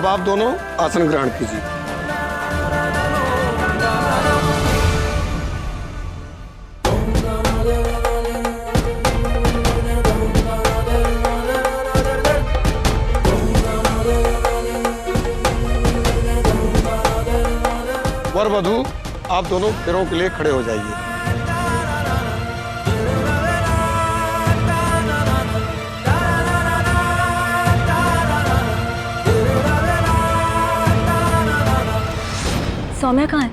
आप दोनों आसन ग्रहण कीजिए। वर वधू आप दोनों फेरों के लिए खड़े हो जाइए। सौम्या कहाँ है?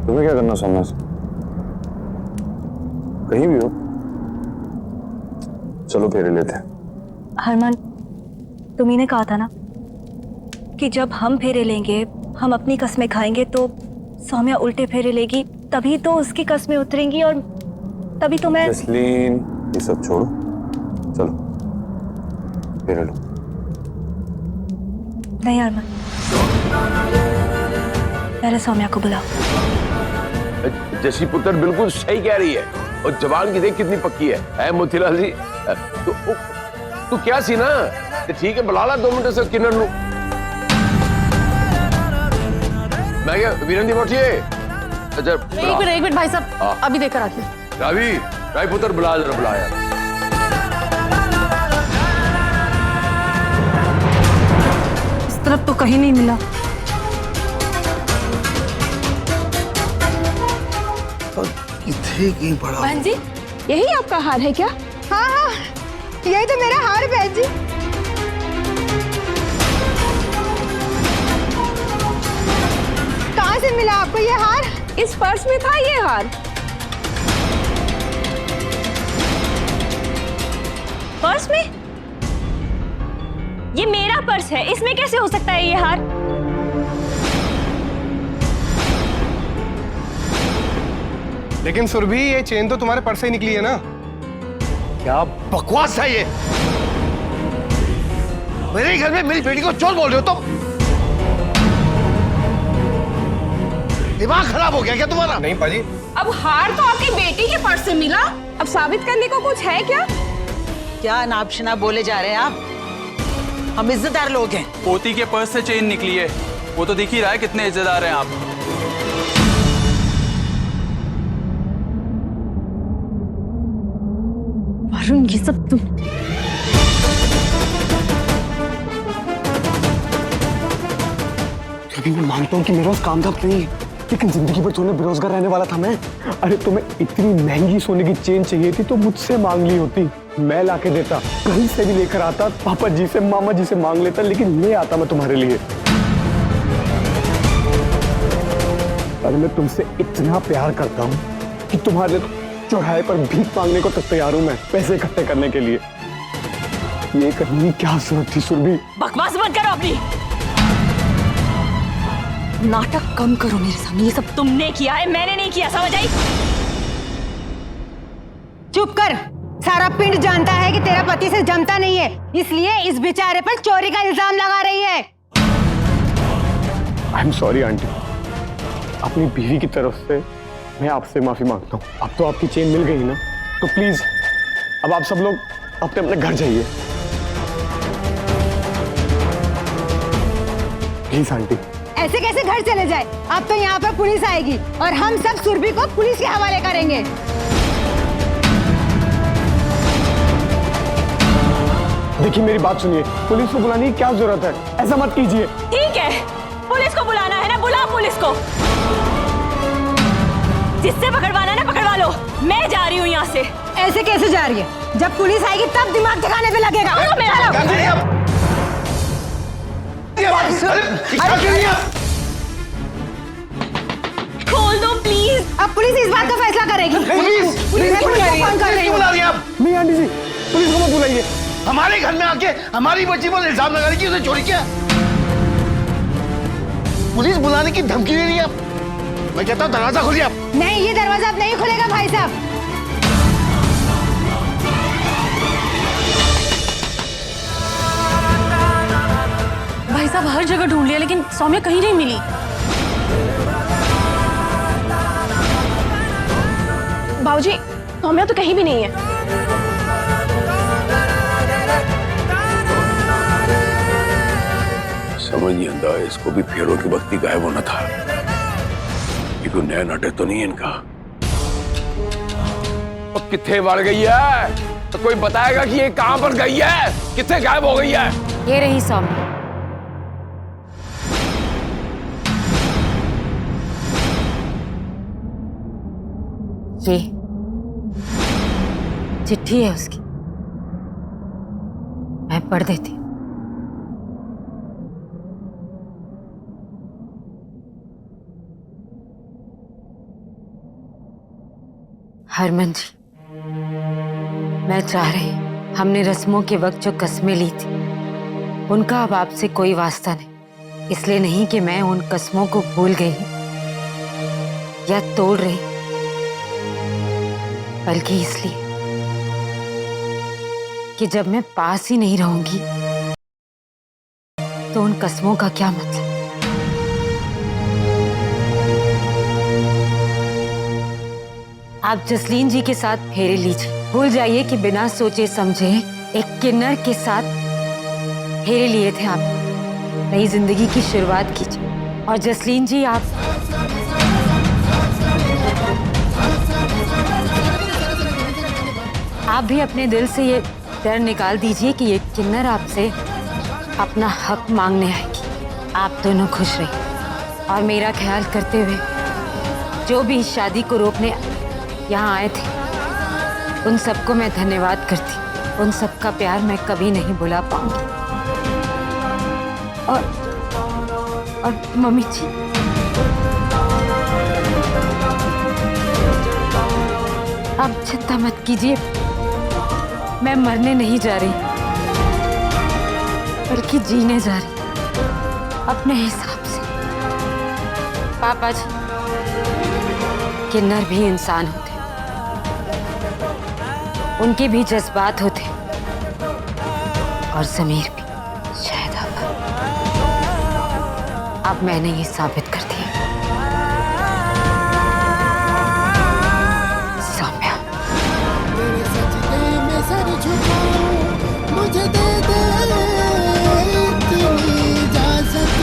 तुम्हें क्या करना सौम्या से? कहीं भी हो, चलो फेरे लेते हैं। हरमान, तुम्ही ने कहा था ना कि जब हम फेरे लेंगे, हम अपनी कस्में खाएंगे तो सौम्या उल्टे फेरे लेगी, तभी तो उसकी कस्में उतरेंगी और तभी तो मैं। जसलीन, ये सब छोड़ो, चलो फेरे लो। नहीं हरमान, पहले सौम्या को बुलाओ। जसी पुत्र बिल्कुल सही कह रही है और जवान की देख कितनी पक्की है मोतीलाल जी। तू क्या सी ना, ठीक है बुला ला 2 मिनट से किन्नर नू। मैं क्या वीरेंद्र बैठिए। अच्छा एक मिनट भाई साहब, अभी देखकर आती हूँ। रावी पुत्र बुला, जरा बुला यार। इस तरफ तो कहीं नहीं मिला। बहन जी, यही आपका हार है क्या? हाँ हाँ, यही तो मेरा हार है बहन जी। कहाँ से मिला आपको ये हार? इस पर्स में था ये हार। पर्स में? ये मेरा पर्स है, इसमें कैसे हो सकता है ये हार? लेकिन सुरभि, ये चेन तो तुम्हारे पर्स से ही निकली है ना? क्या बकवास है ये? मेरे घर में मेरी बेटी को चोर बोल रहे हो तुम? दिमाग खराब हो गया क्या तुम्हारा? नहीं पाजी। अब हार तो आपकी बेटी के पर्स से मिला, अब साबित करने को कुछ है क्या? क्या अनाप शनाप बोले जा रहे हैं आप? हम इज्जतदार लोग हैं। पोती के पर्स से चेन निकली है, वो तो दिख ही रहा है कितने इज्जतदार हैं आप। वरुण, ये सब तुम। कभी मैं मानता हूँ कि मेरा काम था नहीं, लेकिन जिंदगी भर सोने बेरोजगार रहने वाला था मैं। अरे तुम्हें इतनी महंगी सोने की चेन चाहिए थी तो मुझसे मांग ली होती, मैं लाके देता, कहीं से भी लेकर आता, पापा जी से मामा जी से मांग लेता, लेकिन ले आता मैं तुम्हारे लिए। अरे मैं तुमसे इतना प्यार करता हूँ कि तुम्हारे चौराहे पर भीख मांगने को तक तैयार हूँ मैं, पैसे इकट्ठे करने के लिए। ये करने की क्या जरूरत थी सुरभि? बकवास बंद करो अपनी। नाटक कम करो मेरे सामने, ये सब तुमने किया है, मैंने नहीं किया, समझ आई? चुप कर, सारा पिंड जानता है कि तेरा पति से जमता नहीं है, इसलिए इस बेचारे पर चोरी का इल्जाम लगा रही है। आई एम सॉरी आंटी, अपनी बीवी की तरफ से मैं आपसे माफी मांगता हूँ। अब तो आपकी चेन मिल गई ना, तो प्लीज अब आप सब लोग अपने अपने घर जाइए प्लीज। आंटी ऐसे कैसे घर चले जाए? अब तो यहाँ पर पुलिस आएगी और हम सब सुरभि को पुलिस के हवाले करेंगे। देखिए मेरी बात सुनिए, पुलिस को बुलाने की क्या जरूरत है? ऐसा मत कीजिए। ठीक है, पुलिस को बुलाना है ना, बुलाओ पुलिस को। जिससे पकड़वाना है ना पकड़वा लो, मैं जा रही हूँ यहाँ से। ऐसे कैसे जा रही है? जब पुलिस आएगी तब दिमाग ठिकाने पे लगेगा। खोल दो प्लीज। अब पुलिस इस बात का फैसला करेगी। पुलिस को फोन कर रही हूँ। नहीं आंटी जी, पुलिस को मत बुलाइए। हमारे घर में आके हमारी बच्ची पर इल्जाम लगा रही कि उसने चोरी किया। पुलिस बुलाने की धमकी दे रही है आप। मैं कहता हूँ दरवाजा खोलिए आप। नहीं, ये दरवाजा अब नहीं खुलेगा भाई साहब। भाई साहब हर जगह ढूंढ लिया लेकिन सौम्या कहीं नहीं मिली। बाबूजी, सौम्या तो कहीं भी नहीं है। समझ नहीं आता, इसको भी फेरों की बत्ती गायब होना था। ये कोई नया नाटक तो नहीं है इनका। और कितने बढ़ गई है तो कोई बताएगा कि ये कहां पर गई है, कितने गायब हो गई है? ये रही सौम्या। ये चिट्ठी है उसकी, मैं पढ़ देती हूँ। हरमन जी, मैं चाह रही, हमने रस्मों के वक्त जो कस्में ली थी उनका अब आपसे कोई वास्ता नहीं। इसलिए नहीं कि मैं उन कस्मों को भूल गई या तोड़ रही, बल्कि इसलिए कि जब मैं पास ही नहीं रहूंगी तो उन कस्मों का क्या मतलब। आप जसलीन जी के साथ फेरे लीजिए, भूल जाइए कि बिना सोचे समझे एक किन्नर के साथ फेरे लिए थे आप। नई जिंदगी की शुरुआत कीजिए। और जसलीन जी, आप भी अपने दिल से ये डर निकाल दीजिए कि ये किन्नर आपसे अपना हक मांगने आएगी। आप दोनों खुश रहिए और मेरा ख्याल करते हुए जो भी इस शादी को रोकने यहाँ आए थे उन सबको मैं धन्यवाद करती। उन सबका प्यार मैं कभी नहीं भुला पाऊंगी। और मम्मी जी, आप चिंता मत कीजिए, मैं मरने नहीं जा रही बल्कि जीने जा रही, अपने हिसाब से। पापा जी, किन्नर भी इंसान होते, उनके भी जज्बात होते और ज़मीर भी। शायद अब मैंने ये साबित कर दिया। सौम्या, मुझे दे दे इतनी इजाज़त।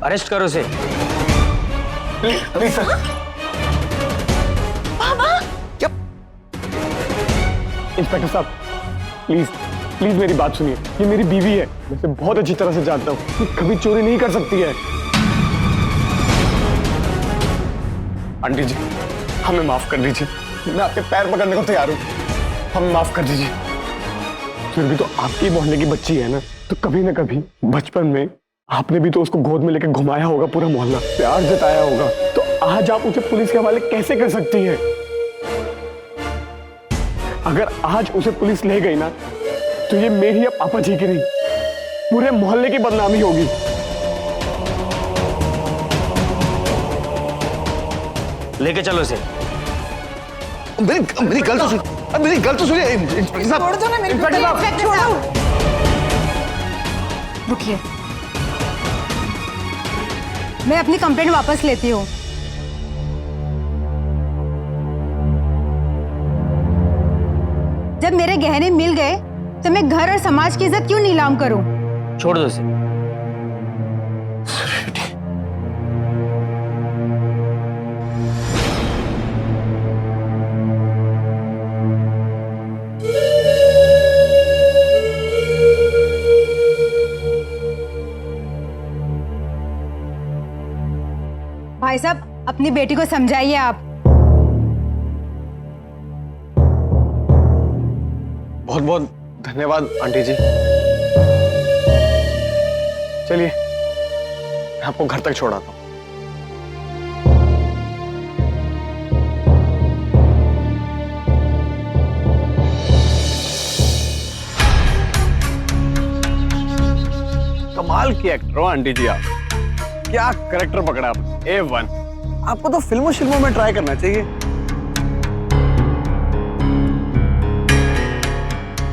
अरेस्ट करो उसे। Please sir. क्या? इंस्पेक्टर साहब, प्लीज प्लीज मेरी बात सुनिए। ये मेरी बीवी है, मैं इसे बहुत अच्छी तरह से जानता हूँ। ये कभी चोरी नहीं कर सकती है। आंटी जी, हमें माफ कर दीजिए। मैं आपके पैर पकड़ने को तैयार हूँ, हमें माफ कर दीजिए। फिर भी तो आपकी मोहल्ले की बच्ची है ना, तो कभी ना कभी बचपन में आपने भी तो उसको गोद में लेकर घुमाया होगा, पूरा मोहल्ला प्यार जताया होगा। तो आज आप उसे पुलिस के हवाले कैसे कर सकती हैं? अगर आज उसे पुलिस ले गई ना, तो ये मेरी या पापा जी की नहीं, पूरे मोहल्ले की बदनामी होगी। लेके चलो इसे। मेरी गल तो सुन, मेरी गल तो सुनिए इंस्पेक्टर साहब। छोड़ दो ना मेरी इंस्पेक्टर साहब, छोड़ो। रुकिए, मैं अपनी कंप्लेंट वापस लेती हूँ। जब मेरे गहने मिल गए तो मैं घर और समाज की इज्जत क्यों नीलाम करूं? छोड़ दो इसे। भाई साहब, अपनी बेटी को समझाइए आप। बहुत बहुत धन्यवाद आंटी जी। चलिए, मैं आपको घर तक छोड़ाता हूँ। कमाल कमाल की एक्टर हो आंटी जी आप। क्या करेक्टर पकड़ा आप, A1। आपको तो फिल्मों में ट्राई करना चाहिए।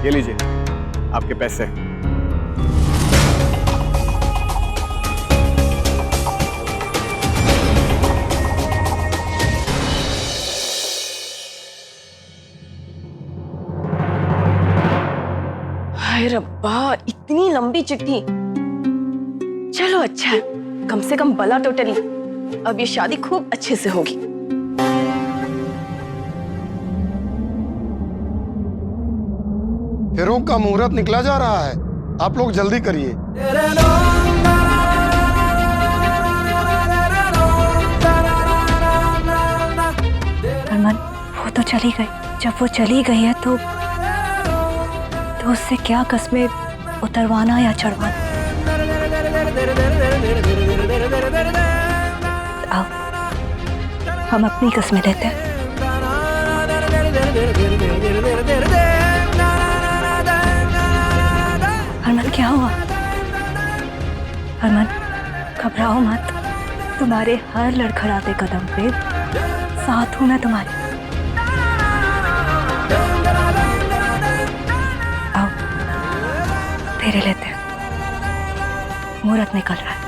ये लीजिए आपके पैसे। हाय रब्बा, इतनी लंबी चिट्ठी। चलो अच्छा है, कम से कम बला तो टली। अब ये शादी खूब अच्छे से होगी। हीरो का मुहूर्त निकला जा रहा है, आप लोग जल्दी करिए। अरमान, वो तो चली गई। जब वो चली गई है तो उससे क्या कस्में उतरवाना या चढ़वाना। आओ हम अपनी कस्में लेते हैं। अरमान क्या हुआ? अरमान घबराओ मत, तुम्हारे हर लड़खड़ाते कदम पे साथ हूं मैं तुम्हारे। आओ फेरे लेते हैं, मुहूर्त निकल रहा है।